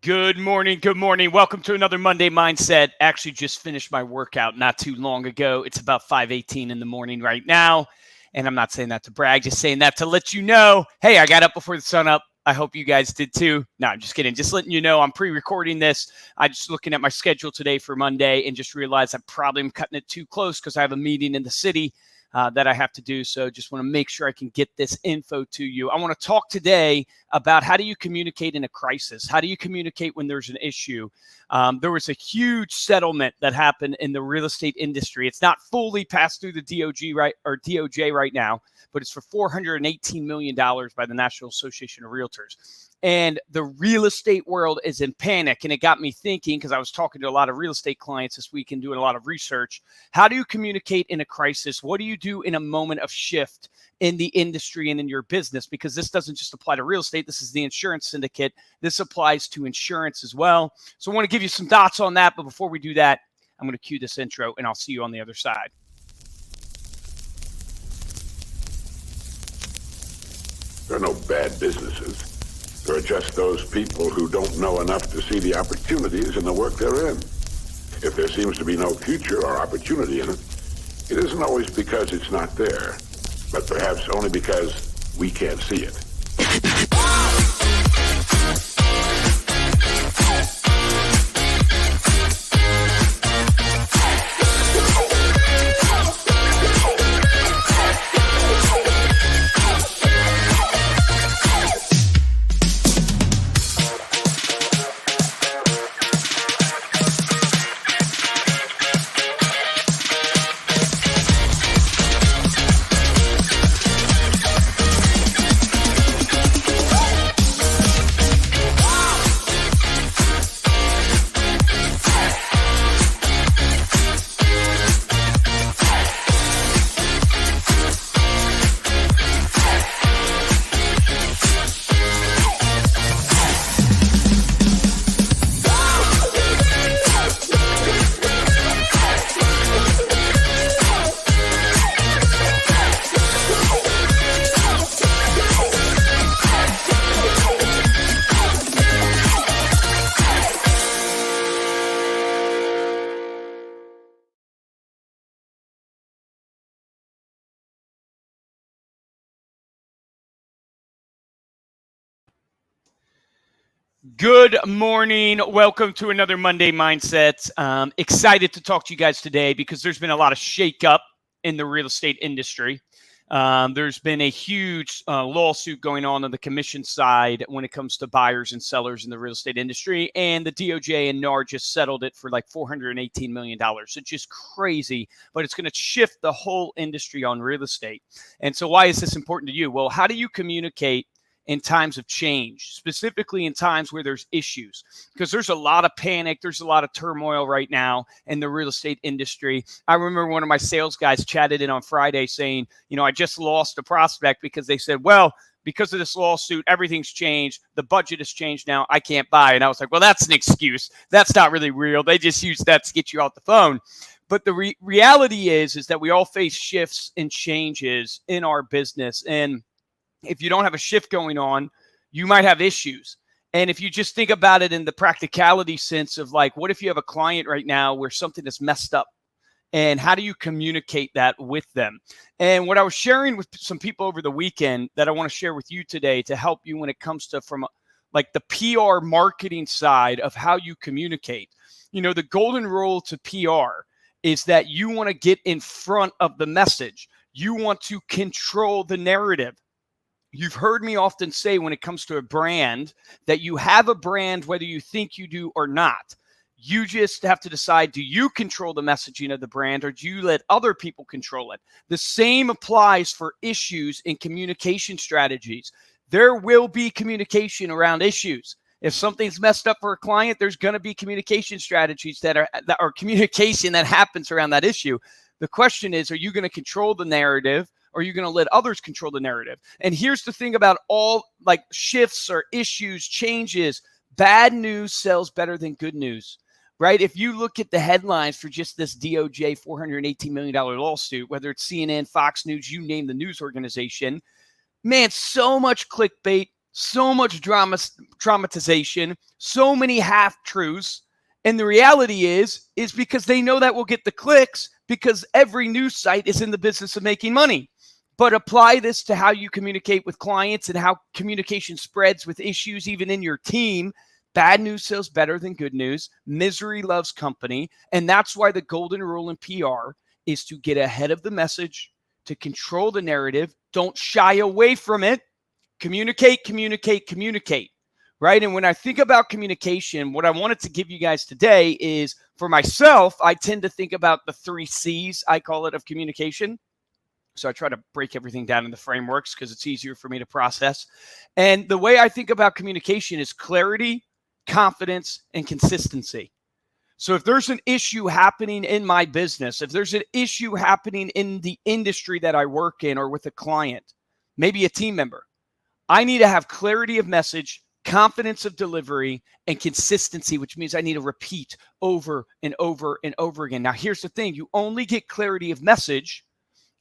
Good morning. Good morning. Welcome to another Monday Mindset. Actually, just finished my workout not too long ago. It's about 5:18 in the morning right now. And I'm not saying that to brag, just saying that to let you know, hey, I got up before the sun up. I hope you guys did too. No, I'm just kidding. Just letting you know I'm pre-recording this. I just looking at my schedule today for Monday and just realized I probably am cutting it too close because I have a meeting in the city that I have to do. So just want to make sure I can get this info to you. I want to talk today about how do you communicate in a crisis? How do you communicate when there's an issue? There was a huge settlement that happened in the real estate industry. It's not fully passed through the DOJ right now, but it's for $418 million by the National Association of Realtors. And the real estate world is in panic. And it got me thinking, because I was talking to a lot of real estate clients this week and doing a lot of research. How do you communicate in a crisis? What do you do in a moment of shift in the industry and in your business? Because this doesn't just apply to real estate. This is the insurance syndicate. This applies to insurance as well. So I want to give you some thoughts on that. But before we do that, I'm going to cue this intro and I'll see you on the other side. There are no bad businesses. There are just those people who don't know enough to see the opportunities in the work they're in. If there seems to be no future or opportunity in it, it isn't always because it's not there, but perhaps only because we can't see it. Good morning. Welcome to another Monday Mindset. Excited to talk to you guys today because there's been a lot of shakeup in the real estate industry. There's been a huge lawsuit going on the commission side when it comes to buyers and sellers in the real estate industry. And the DOJ and NAR just settled it for like $418 million. It's just crazy, but it's going to shift the whole industry on real estate. And so why is this important to you? Well, how do you communicate in times of change, specifically in times where there's issues? Because there's a lot of panic, there's a lot of turmoil right now in the real estate industry. I remember one of my sales guys chatted in on Friday saying, I just lost a prospect because they said, well, because of this lawsuit, everything's changed. The budget has changed now. I can't buy. And I was like, well, that's an excuse. That's not really real. They just use that to get you off the phone. But the reality is that we all face shifts and changes in our business. And if you don't have a shift going on, you might have issues. And if you just think about it in the practicality sense of like, what if you have a client right now where something is messed up? And how do you communicate that with them? And what I was sharing with some people over the weekend that I want to share with you today to help you when it comes to from like the PR marketing side of how you communicate. The golden rule to PR is that you want to get in front of the message. You want to control the narrative. You've heard me often say when it comes to a brand that you have a brand whether you think you do or not. You just have to decide, do you control the messaging of the brand or do you let other people control it? The same applies for issues in communication strategies. There will be communication around issues. If something's messed up for a client, there's going to be communication strategies that are communication that happens around that issue. The question is, are you going to control the narrative? Or are you going to let others control the narrative? And here's the thing about all like shifts or issues, changes. Bad news sells better than good news, right? If you look at the headlines for just this DOJ $418 million lawsuit, whether it's CNN, Fox News, you name the news organization, man, so much clickbait, so much traumatization, so many half-truths. And the reality is because they know that will get the clicks because every news site is in the business of making money. But apply this to how you communicate with clients and how communication spreads with issues even in your team. Bad news sells better than good news. Misery loves company. And that's why the golden rule in PR is to get ahead of the message, to control the narrative. Don't shy away from it. Communicate, communicate, communicate. Right? And when I think about communication, what I wanted to give you guys today is, for myself, I tend to think about the 3 C's, I call it, of communication. So I try to break everything down into frameworks because it's easier for me to process. And the way I think about communication is clarity, confidence, and consistency. So if there's an issue happening in my business, if there's an issue happening in the industry that I work in or with a client, maybe a team member, I need to have clarity of message, confidence of delivery, and consistency, which means I need to repeat over and over and over again. Now, here's the thing. You only get clarity of message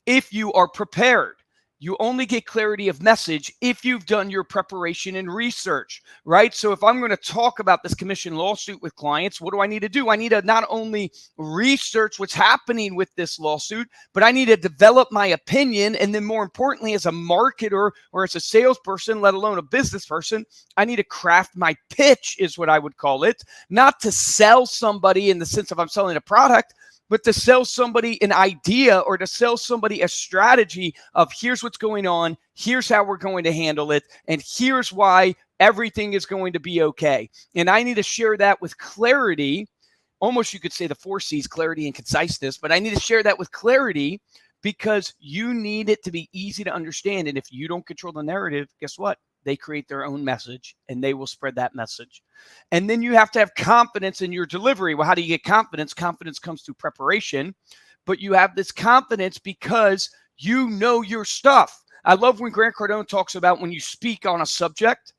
if you are prepared. You only get clarity of message if you've done your preparation and research, right? So if I'm going to talk about this commission lawsuit with clients, what do I need to do? I need to not only research what's happening with this lawsuit, but I need to develop my opinion. And then more importantly, as a marketer or as a salesperson, let alone a business person, I need to craft my pitch, is what I would call it. Not to sell somebody in the sense of I'm selling a product, but to sell somebody an idea or to sell somebody a strategy of here's what's going on, here's how we're going to handle it, and here's why everything is going to be okay. And I need to share that with clarity. Almost you could say the 4 C's, clarity and conciseness, but I need to share that with clarity because you need it to be easy to understand. And if you don't control the narrative, guess what? They create their own message and they will spread that message. And then you have to have confidence in your delivery. Well, how do you get confidence? Confidence comes through preparation, but you have this confidence because you know your stuff. I love when Grant Cardone talks about when you speak on a subject,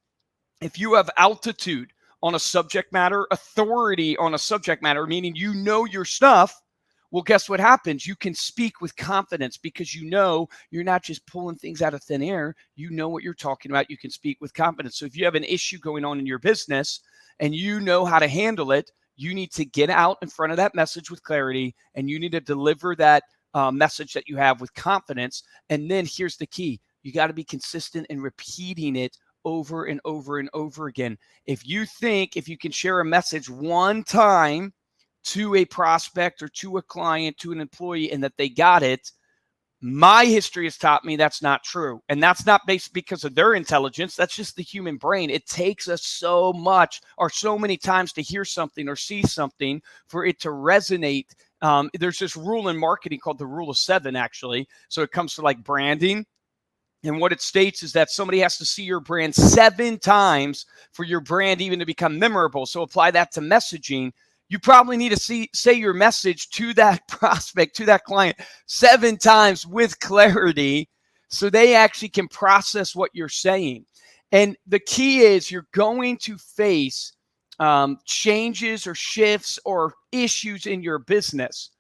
if you have altitude on a subject matter, authority on a subject matter, meaning you know your stuff, well, guess what happens? You can speak with confidence because you know you're not just pulling things out of thin air. You know what you're talking about. You can speak with confidence. So if you have an issue going on in your business and you know how to handle it, you need to get out in front of that message with clarity, and you need to deliver that message that you have with confidence. And then here's the key. You got to be consistent in repeating it over and over and over again. If you think if you can share a message one time to a prospect or to a client, to an employee, and that they got it, my history has taught me that's not true. And that's not based because of their intelligence. That's just the human brain. It takes us so much or so many times to hear something or see something for it to resonate. There's this rule in marketing called the rule of 7, actually. So it comes to like branding. And what it states is that somebody has to see your brand 7 times for your brand even to become memorable. So apply that to messaging. You probably need to say your message to that prospect, to that client 7 times with clarity so they actually can process what you're saying. And the key is you're going to face changes or shifts or issues in your business.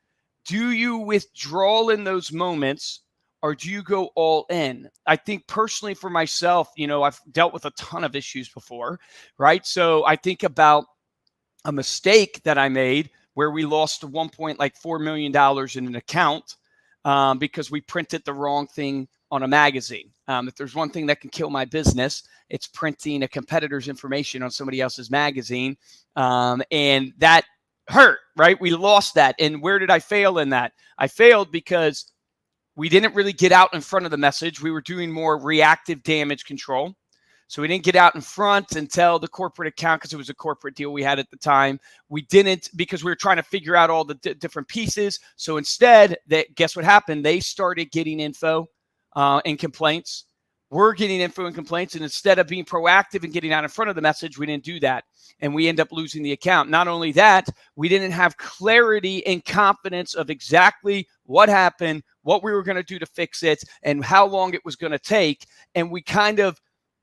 Do you withdraw in those moments or do you go all in? I think personally for myself, I've dealt with a ton of issues before, right? So I think about a mistake that I made where we lost $1.4 million in an account because we printed the wrong thing on a magazine. If there's one thing that can kill my business, it's printing a competitor's information on somebody else's magazine. And that hurt, right? We lost that. And where did I fail in that? I failed because we didn't really get out in front of the message. We were doing more reactive damage control. So we didn't get out in front and tell the corporate account because it was a corporate deal we had at the time. We didn't because we were trying to figure out all the different pieces. So instead, guess what happened? They started getting info and complaints. We're getting info and complaints. And instead of being proactive and getting out in front of the message, we didn't do that. And we end up losing the account. Not only that, we didn't have clarity and confidence of exactly what happened, what we were going to do to fix it, and how long it was going to take. And we kind of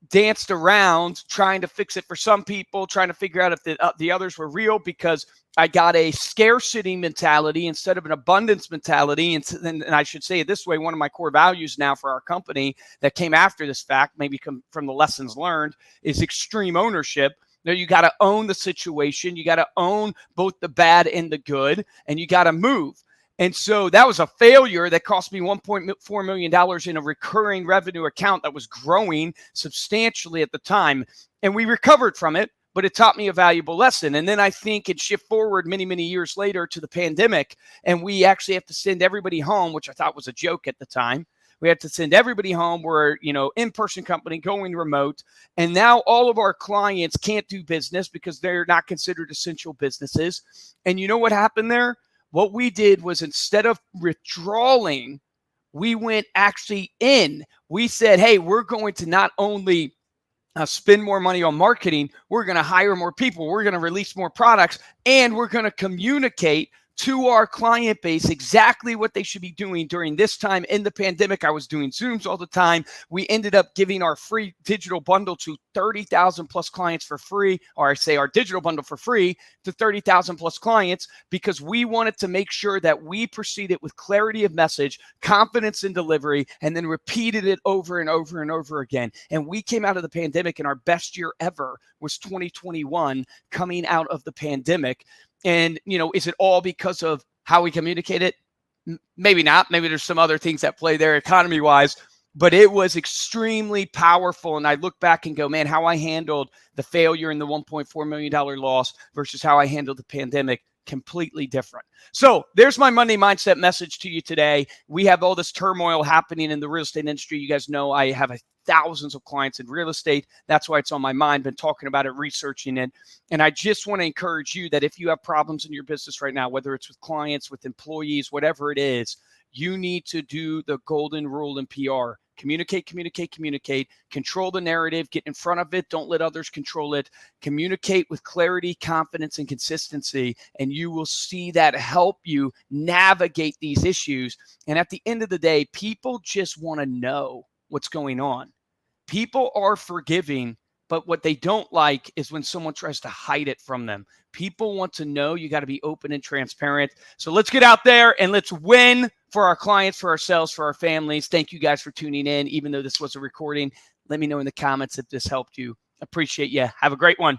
danced around trying to fix it for some people, trying to figure out if the others were real, because I got a scarcity mentality instead of an abundance mentality. And I should say it this way, one of my core values now for our company that came after this fact, maybe come from the lessons learned, is extreme ownership. Now, you got to own the situation. You got to own both the bad and the good, and you got to move. And so that was a failure that cost me $1.4 million in a recurring revenue account that was growing substantially at the time. And we recovered from it, but it taught me a valuable lesson. And then I think it shift forward many, many years later to the pandemic, and we actually have to send everybody home, which I thought was a joke at the time. We had to send everybody home. We're, in-person company going remote. And now all of our clients can't do business because they're not considered essential businesses. And you know what happened there? What we did was, instead of withdrawing, we went actually in. We said, hey, we're going to not only spend more money on marketing, we're going to hire more people, we're going to release more products, and we're going to communicate to our client base exactly what they should be doing during this time in the pandemic. I was doing Zooms all the time. We ended up giving our free digital bundle to 30,000 plus clients for free, or I say our digital bundle for free to 30,000 plus clients, because we wanted to make sure that we proceeded with clarity of message, confidence in delivery, and then repeated it over and over and over again. And we came out of the pandemic, and our best year ever was 2021 coming out of the pandemic. And, is it all because of how we communicate it? Maybe not. Maybe there's some other things that play there economy-wise, but it was extremely powerful. And I look back and go, man, how I handled the failure and the $1.4 million loss versus how I handled the pandemic, completely different. So there's my Monday Mindset message to you today. We have all this turmoil happening in the real estate industry. You guys know I have thousands of clients in real estate. That's why it's on my mind. Been talking about it, researching it. And I just want to encourage you that if you have problems in your business right now, whether it's with clients, with employees, whatever it is, you need to do the golden rule in PR. Communicate, communicate, communicate. Control the narrative. Get in front of it. Don't let others control it. Communicate with clarity, confidence, and consistency, and you will see that help you navigate these issues. And at the end of the day, people just want to know what's going on. People are forgiving, but what they don't like is when someone tries to hide it from them. People want to know. You got to be open and transparent. So let's get out there and let's win for our clients, for ourselves, for our families. Thank you guys for tuning in. Even though this was a recording, let me know in the comments if this helped you. Appreciate you. Have a great one.